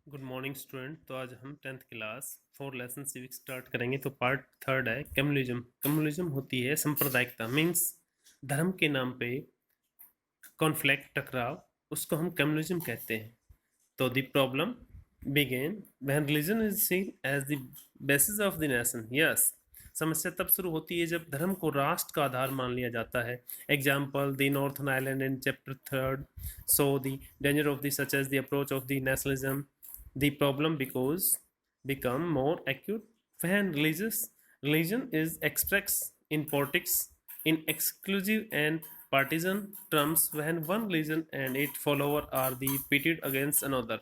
Good morning student. तो आज हम 10th class 4 lesson civics start करेंगे। तो पार्ट थर्ड है कम्युनलिज्म। कम्युनलिज्म होती है सांप्रदायिकता, मीन्स धर्म के नाम पे कॉन्फ्लिक्ट, टकराव, उसको हम कम्युनलिज्म कहते हैं। तो the problem begin when religion is seen as the basis of the nation. Yes, समस्या तब शुरू होती है जब धर्म को राष्ट्र का आधार मान लिया जाता है। Example the northern island in chapter third. So the danger of the such as the approach of the nationalism. The problem because become more acute when religion is expressed in politics in exclusive and partisan terms, when one religion and its follower are the pitted against another.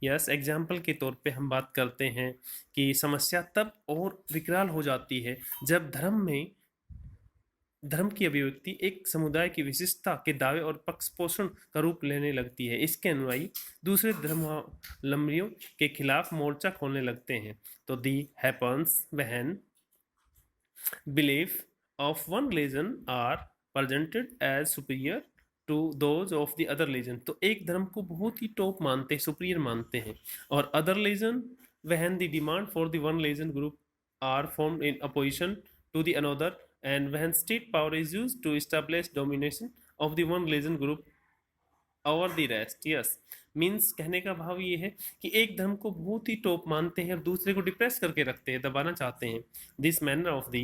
Yes, example के तौर पे हम बात करते हैं कि समस्या तब और विकराल हो जाती है जब धर्म की अभिव्यक्ति एक समुदाय की विशिष्टता के दावे और पक्षपोषण का रूप लेने लगती है। इसके अनुयायी दूसरे धर्मावलंबियों के खिलाफ मोर्चा खोलने लगते हैं। तो the happens when belief of one religion are presented as superior to those of the other religion. तो एक धर्म को बहुत ही टॉप मानते हैं, सुपीरियर मानते हैं, और other religion when the demand for the one religion group are formed in opposition to the another, and when state power is used to establish domination of the one religion group over the rest. Yes, means कहने का भाव ये है कि एक धर्म को बहुत ही टॉप मानते हैं और दूसरे को डिप्रेस करके रखते हैं, दबाना चाहते हैं। This manner of the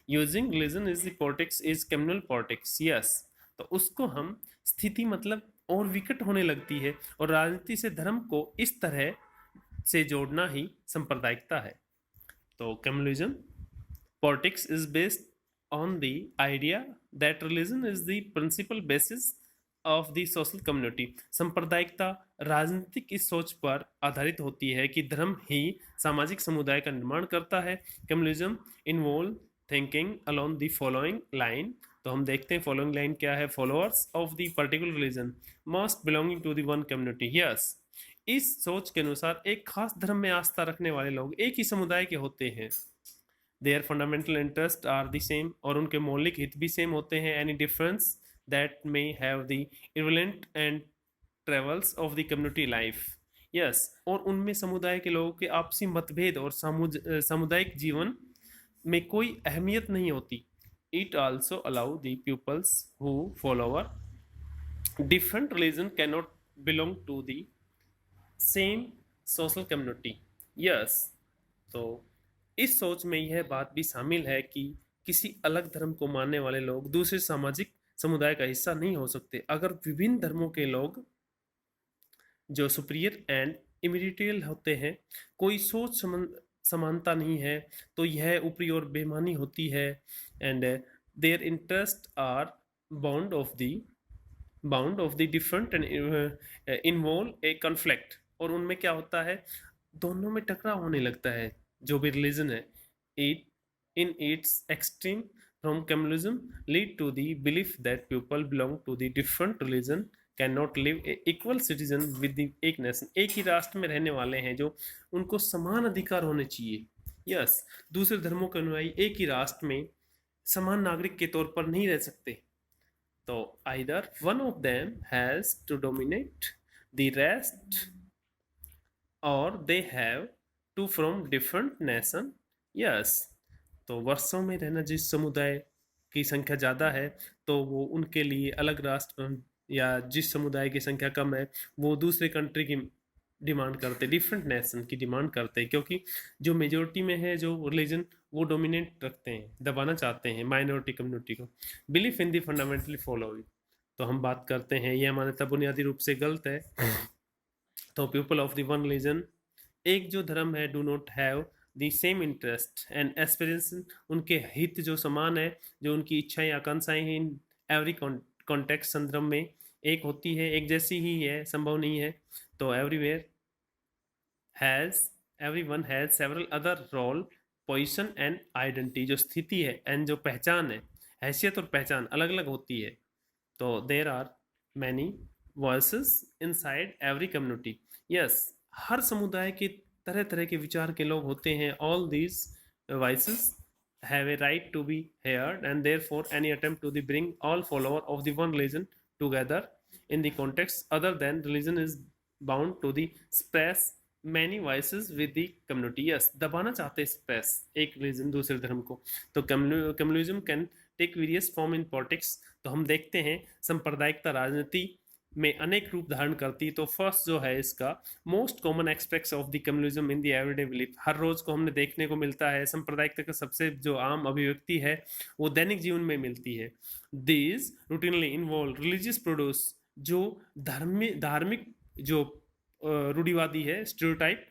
using religion is the politics is communal politics. Yes, तो उसको हम स्थिति मतलब और विकट होने लगती है, और राजनीति से धर्म को इस तरह से जोड़ना ही सांप्रदायिकता है। तो communalism politics is based on the idea that religion is the principal basis of the social community. सांप्रदायिकता राजनीतिक इस सोच पर आधारित होती है कि धर्म ही सामाजिक समुदाय का निर्माण करता है। Communalism involve thinking along the following line. तो हम देखते हैं फॉलोइंग लाइन क्या है। Followers of the particular religion must belonging to the one community. Yes, इस सोच के अनुसार एक खास धर्म में आस्था रखने वाले लोग एक ही समुदाय के होते हैं। Their fundamental interest are the same, और उनके मौलिक हित भी सेम होते हैं। Any difference that may have the irrelevant and travels of the community life. Yes, और उनमें समुदाय के लोगों के आपसी मतभेद और सामुदायिक जीवन में कोई अहमियत नहीं होती। It also allow the peoples who follower different religion cannot belong to the same social community. Yes, तो इस सोच में यह बात भी शामिल है कि किसी अलग धर्म को मानने वाले लोग दूसरे सामाजिक समुदाय का हिस्सा नहीं हो सकते। अगर विभिन्न धर्मों के लोग जो सुपीरियर एंड इमिडियल होते हैं, कोई सोच समानता नहीं है, तो यह ऊपरी और बेमानी होती है। And their interest are bound of the different and involve a conflict. और उनमें क्या होता है, दोनों में टकराव होने लगता है। जो भी रिलीजन है, it in its extreme from communalism lead to the belief that people belong to the different religion can not live equal citizen with एक नेशन। एक ही राष्ट्र में रहने वाले हैं जो उनको समान अधिकार होने चाहिए। यस, दूसरे धर्मों के अनुयायी एक ही राष्ट्र में समान नागरिक के तौर पर नहीं रह सकते। तो either one of them has to dominate the rest, or they have to from different nation. Yes, तो वर्षों में रहना जिस समुदाय की संख्या ज़्यादा है, तो वो उनके लिए अलग राष्ट्र, या जिस समुदाय की संख्या कम है वो दूसरे कंट्री की डिमांड करते, डिफरेंट नेशन की डिमांड करते हैं, क्योंकि जो मेजोरिटी में है, जो रिलीजन, वो डोमिनेट रखते हैं, दबाना चाहते हैं माइनॉरिटी कम्युनिटी को। Belief in the fundamentally follow. तो हम बात करते हैं यह मान्यता बुनियादी रूप से गलत है। तो people of the one religion, एक जो धर्म है, do not have the same interest and aspiration, उनके हित जो समान है, जो उनकी इच्छाएं आकांक्षाएं हैं, इन एवरी कॉन्टेक्स्ट संदर्भ में एक होती है, एक जैसी ही है, संभव नहीं है। तो everywhere has everyone has several other role, position and identity. जो स्थिति है एंड जो पहचान है, हैसियत और पहचान अलग अलग होती है। तो there are many voices inside every community. Yes, हर समुदाय के तरह तरह के विचार के लोग होते हैं। All these voices have a right to be heard, and therefore any attempt to bring all followers of the one religion together in the context other than religion is bound to the suppress many voices with the community, yes, दबाना चाहते हैं space एक religion दूसरे धर्म को। तो communalism can take various form in politics. तो हम देखते हैं सांप्रदायिकता राजनीति में अनेक रूप धारण करती है। तो फर्स्ट जो है इसका, most common aspects of the communalism in the everyday belief, हर रोज को हमने देखने को मिलता है। सांप्रदायिकता का सबसे जो आम अभिव्यक्ति है वो दैनिक जीवन में मिलती है। These routinely involve religious produce, जो धार्मिक जो रूढ़िवादी है, स्टीरियोटाइप,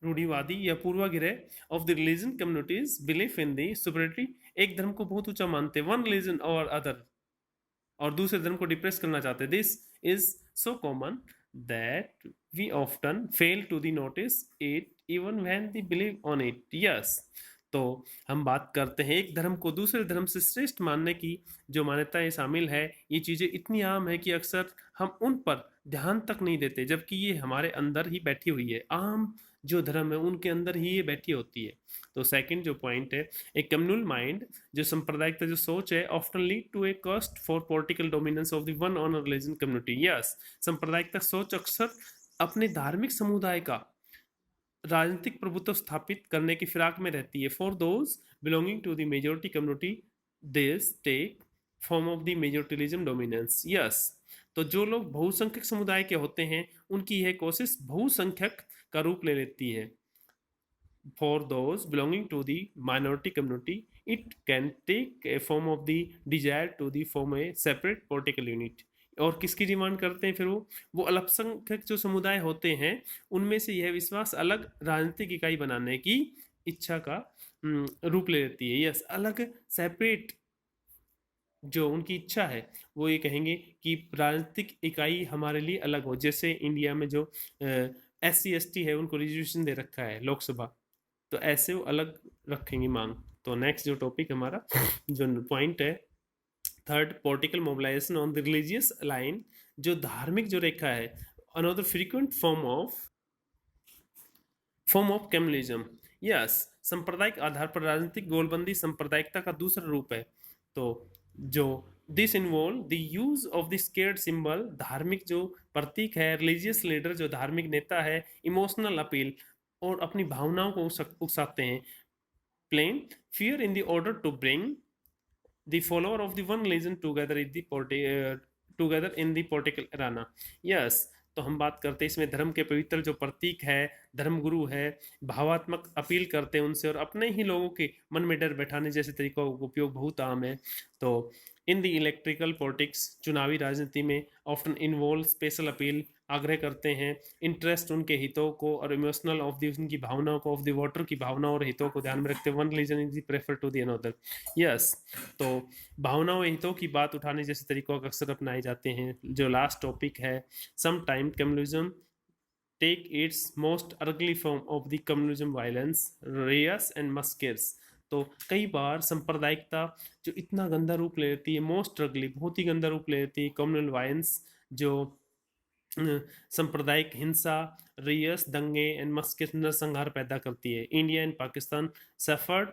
रूढ़िवादी या पूर्वाग्रह of the religion communities belief in the superiority, एक धर्म को बहुत ऊंचा मानते हैं, वन रिलीजन और अदर, और दूसरे धर्म को डिप्रेस करना चाहते हैं। This is so common that we often fail to the notice it even when the believe on it, yes. तो हम बात करते हैं एक धर्म को दूसरे धर्म से श्रेष्ठ मानने की जो मान्यताएं शामिल है, ये चीज़ें इतनी आम है कि अक्सर हम उन पर ध्यान तक नहीं देते, जबकि ये हमारे अंदर ही बैठी हुई है। आम जो धर्म है उनके अंदर ही ये बैठी होती है। तो सेकंड जो पॉइंट है, एक कम्युनल माइंड, जो सांप्रदायिकता जो सोच है, ऑफ्टन लीड टू ए कस्ट for political dominance of the one on religion community, yes. सांप्रदायिकता सोच अक्सर अपने धार्मिक समुदाय का राजनीतिक प्रभुत्व स्थापित करने की फिराक में रहती है। For those belonging to the majority community, this take form of the majoritism dominance, yes. तो जो लोग बहुसंख्यक समुदाय के होते हैं उनकी यह कोशिश बहुसंख्यक का रूप ले लेती है। For those belonging to the minority community, it can take a form of the desire to the form a separate political unit। और किसकी डिमांड करते हैं फिर वो अल्पसंख्यक जो समुदाय होते हैं उनमें से यह विश्वास अलग राजनीतिक इकाई बनाने की इच्छा का रूप ले लेती है। यस, अलग सेपरेट जो उनकी इच्छा है वो ये कहेंगे कि राजनीतिक इकाई हमारे लिए अलग हो। जैसे इंडिया में जो SC ST है उनको रिजर्वेशन दे रखा है लोकसभा, तो ऐसे वो अलग रखेंगे मांग। तो नेक्स्ट जो टॉपिक हमारा जो पॉइंट है third, political mobilisation on the religious line, जो धार्मिक जो रेखा है, another frequent form of communalism, yes. सांप्रदायिक आधार पर राजनीतिक गोलबंदी सांप्रदायिकता का दूसरा रूप है। तो जो this involve the use of the scared symbol, धार्मिक जो प्रतीक है, रिलीजियस लीडर जो धार्मिक नेता है, इमोशनल अपील और अपनी भावनाओं को उकसाते हैं, plain fear in the order to bring the follower of the one religion together in the political arena, yes. तो हम बात करते हैं इसमें धर्म के पवित्र जो प्रतीक है, धर्मगुरु है, भावात्मक अपील करते हैं उनसे और अपने ही लोगों के मन में डर बैठाने जैसे तरीकों का उपयोग बहुत आम है। तो इन द इलेक्ट्रिकल पॉलिटिक्स, चुनावी राजनीति में ऑफ्टन इन्वॉल्व स्पेशल अपील, आग्रह करते हैं, इंटरेस्ट उनके हितों को और इमोशनल ऑफ दी उनकी भावनाओं को, ऑफ द वोटर की भावनाओं और हितों को ध्यान में रखते हैं, one religion is prefer to the another, yes. तो भावनाओं हितों की बात उठाने जैसे तरीकों का अक्सर अपनाए जाते हैं। जो लास्ट टॉपिक है, some time communalism take its most ugly form of the communalism violence, riots and massacres. तो कई बार सांप्रदायिकता जो इतना गंदा रूप ले लेती है, मोस्ट अर्गली, बहुत ही गंदा रूप ले लेती है, कम्युनल वायलेंस जो सांप्रदायिक हिंसा, रियस दंगे एंड मस्किर नरसंहार पैदा करती है। India and Pakistan suffered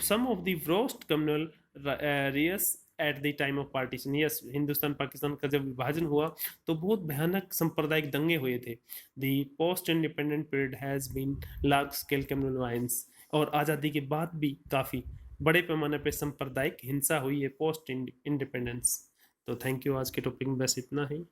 some of the worst communal riots at the time of partition, yes. Hindustan Pakistan का जब विभाजन हुआ तो बहुत भयानक सांप्रदायिक दंगे हुए थे। The post independent period has been large scale communal violence, और आज़ादी के बाद भी काफ़ी बड़े पैमाने पे सांप्रदायिक हिंसा हुई है पोस्ट इंडिपेंडेंस। तो थैंक यू, आज के टॉपिक में बस इतना ही।